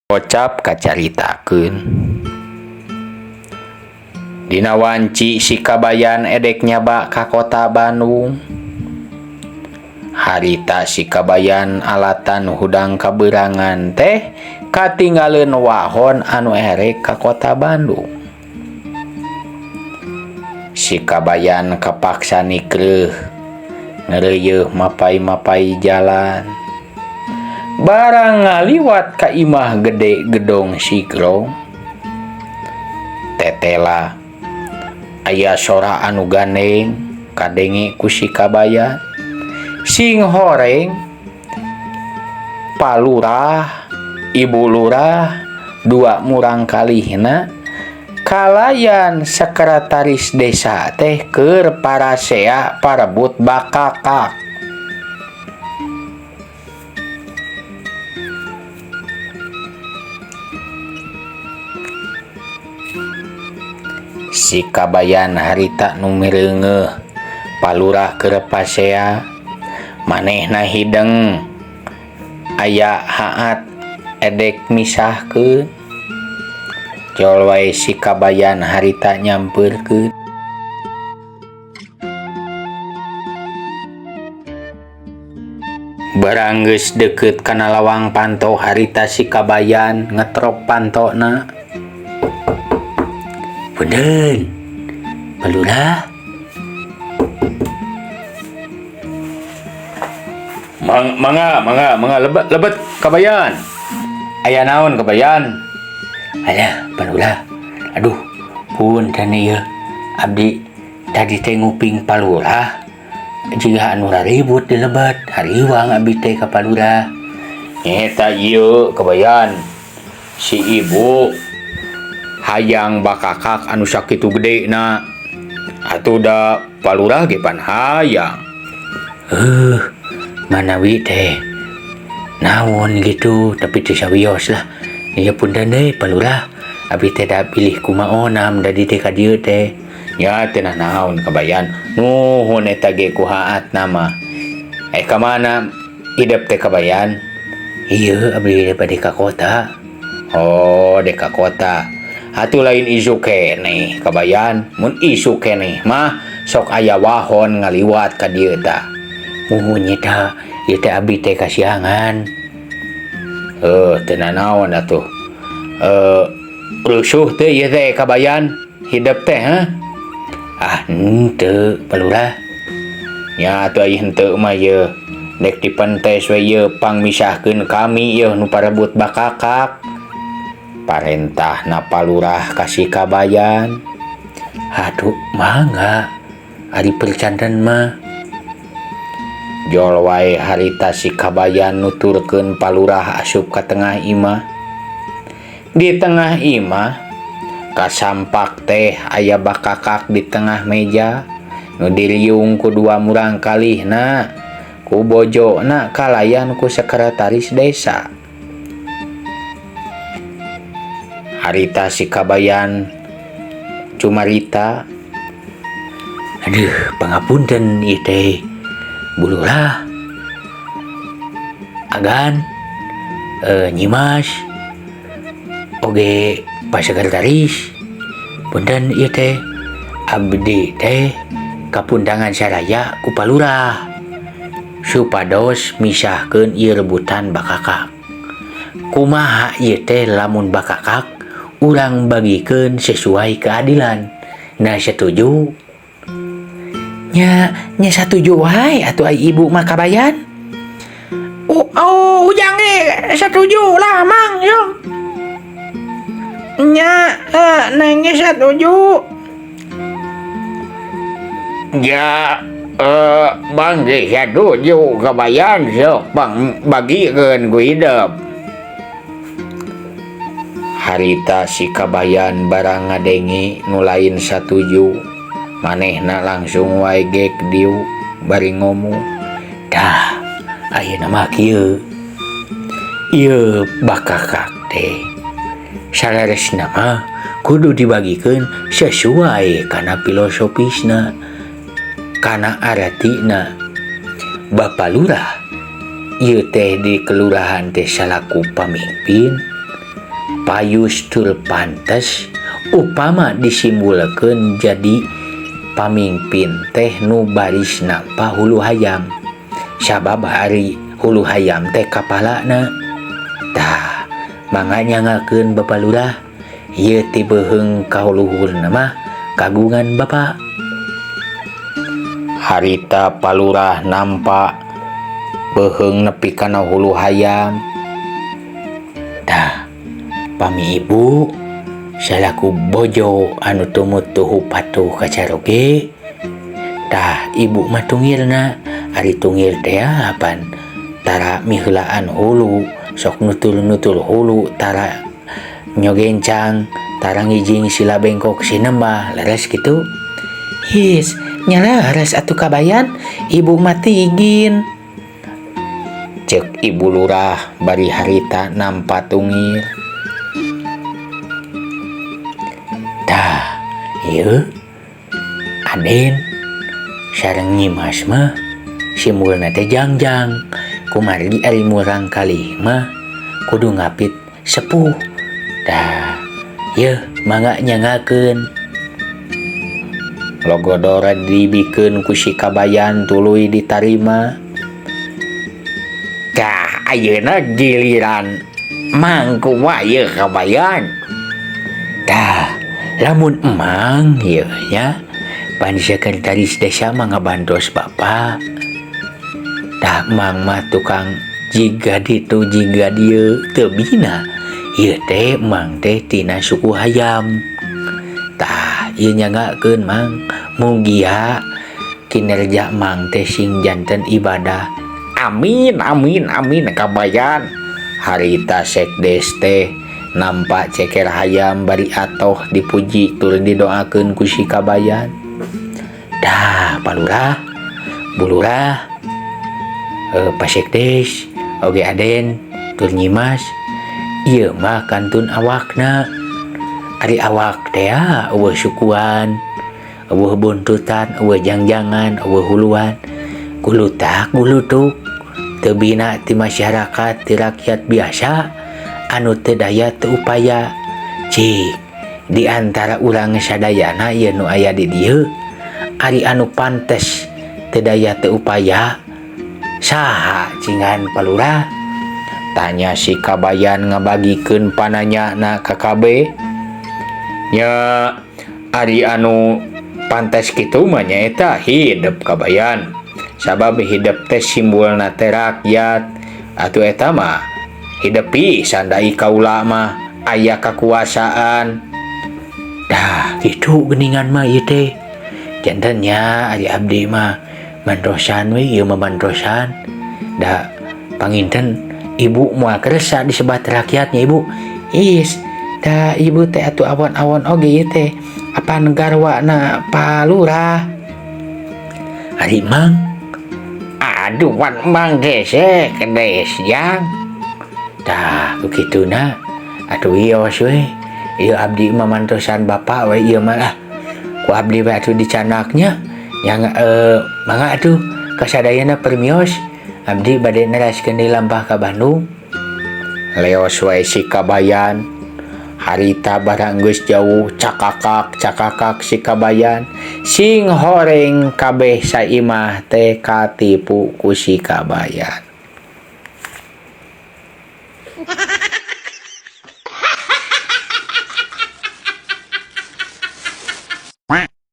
Kocap kacaritakeun. Dina wanci si Kabayan edek nyaba ka kota Bandung. Harita si Kabayan alatan hudang kaberangan teh katinggaleun wahon anu erek ka kota Bandung. Si Kabayan kapaksa nikreuh ngeureuh mapai-mapai jalan. Barang ngaliwat ka imah gede gedong sigrong, tetela aya sora anu gandeng kadenge ku si Kabayan. Sing horeng palurah ibu lurah dua murang kalihna kalayan sekretaris desa teh keur parasea parebut bakakak. Si Kabayan harita nu mireungeuh palurah keur pasea manehna hideng aya haat edek misahkeun. Jol wae si Kabayan harita nyampeurkeun. Barang geus deukeut kana lawang panto harita si Kabayan ngetrop pantona. Punten, palurah. Mangga lebet Kabayan. Aya naon Kabayan? Alah, palurah. Aduh, punten ieu. Abdi tadi teh nguping palurah. Jiga anu raribut di lebet, hariwang abdi teh ka palurah. Nyeta ieu Kabayan. Si ibu hayang bakakak anu sakitu gedena. Atuh da palurah ge pan hayang. Manawi teh naon gitu, tapi teu sawios lah. Ya punten deui palurah, abdi teh da pilih kumaonam da di teh ka dieu teh. Ya teu naon Kabayan. Nuhun eta ge ku haat nama. Ka mana hidup teh Kabayan? Ieu abdi bade ka kota. Oh, de ka kota. Atuh lain isu keneh Kabayan. Mun isu keneh mah sok aya wahon ngaliwat ka dieu tah. Muhun nyeta ieu teh abdi teh kasiangan. Teu naon atuh. Rusuh teh ieu teh Kabayan hidup teh henteu palurah. Nya atuh aya henteu mah ieu dek dipentes we ieu pangmisahkeun kami ieu nu parebut bakakak. Parentahna palurah ka si Kabayan. Aduh, mangga ari percandan mah. Jol wae harita si Kabayan nuturkeun palurah asup ka tengah imah. Di tengah imah kasampak teh aya bakakak di tengah meja nu diriung ku dua murang kalihna ku bojona kalayan ku sekretaris desa. Harita si Kabayan cumarita, aduh pangapunten ieu teh bulurah, agan, nyimas, oge pak sekretaris, punten ieu teh abdi teh kapundangan saraya ku palurah supados misahkeun ieu rebutan bakakak. Kumaha ieu teh lamun bakakak urang bagikeun sesuai keadilan. Nah setuju? Nya setuju wae atuh ai ibu mah Kabayan. Ujang ge setuju lah mang yo. Nya neng ge setuju. Ya bang ge setuju Kabayan sok bang bagikeun ku hidup. Harita si Kabayan barang ngadenge nu lain satuju, manehna langsung wae gek diu bari ngomong. Dah, ayeuna mah kieu. Ieu bakakak teh salaresna mah kudu dibagikeun sesuai kana filosofisna, kana aratina. Bapak Lurah ieu teh di kelurahan teh salaku pamimpin payustul pantes upama disimbulkeun jadi pamimpin teh nu baris nampa hulu hayam, sabab ari hulu hayam teh kapalana. Tah mangga nyangakeun Bapak Lurah, ieu ti beuheung kaluhurna mah kagungan Bapak. Harita Palurah nampak beuheung nepi kana hulu hayam. Tah pami ibu salaku bojo anu tumut tuhu patuh kacaroge. Tah ibu mah tungirna, ari tungir teh apan tara miheulaan hulu, sok nutul-nutul hulu, tara nyogencang, tara ngijing sila bengkok sinembah, leres kitu. His nyala haras atuh kabayan, ibu mati igin, cek Ibu Lurah bari harita nampa tungir. Tah ieu Aden sareng Nyimas mah simulna teh jangjang, kumargi ari murang kalih mah kudu ngapit sepuh. Tah ieu mangga nyangakeun. Logodora dibikeun ku si kabayan tuluy ditarima. Kah ayeuna giliran mangku wae kabayan. Tah lamun emang ieu nya pan sekretaris desa mah ngabantos Bapak. Tah emang mah tukang jiga ditu jiga dieu teu bina. Ieu teh emang teh tina suku hayam. Tah ieu nyangakeun Mang, mugia kinerja Mang teh sing janten ibadah. Amin amin amin kabayan. Harita sekdes teh nampak ceker hayam bari atoh dipuji tur didoakeun ku si kabayan. Dah Palurah, Bulurah, Pak Sekdes, oge Aden, tur Nyimas, ieu mah kantun awakna. Ari awak teh eueuh sukuan, eueuh buntutan, eueuh jangjangan, eueuh huluan, gulutak gulutuk, teu bina ti masyarakat ti rakyat biasa anu teu daya teu upaya. Cik di antara urang sadayana ieu nu aya di dieu, ari anu pantes teu daya teu upaya saha cingan Palurah? Tanya si kabayan ngabagikeun pananyana ka kabeh. Nya ari anu pantes kitu mah nyaeta hidup kabayan, sabab hidup teh simbulna teh rakyat. Atuh eta mah hidup pisan da kaula mah aya kakuasaan. Dah kitu geuningan mah ieu teh jantennya ari abdi mah mantosan we, ieu mah mantosan. Da panginten ibu moal keresa disebat rakyatnya ibu. Is da ibu teh atuh awon-awon oge ieu teh apa negarwana Palurah. Ari Mang, aduh wan Mang gesek kedes jang. Tah kukituna atuh wios we, ieu abdi mah mantosan bapak we ieu mah lah. Ku abdi we atuh dicanaknya yang mangga atuh kasadayana permios abdi bade neraskeun di lampah ka Bandung. Leos wae si kabayan. Harita barang geus jauh cakakak si kabayan, sing horeng kabeh saimah teh katipu ku si kabayan.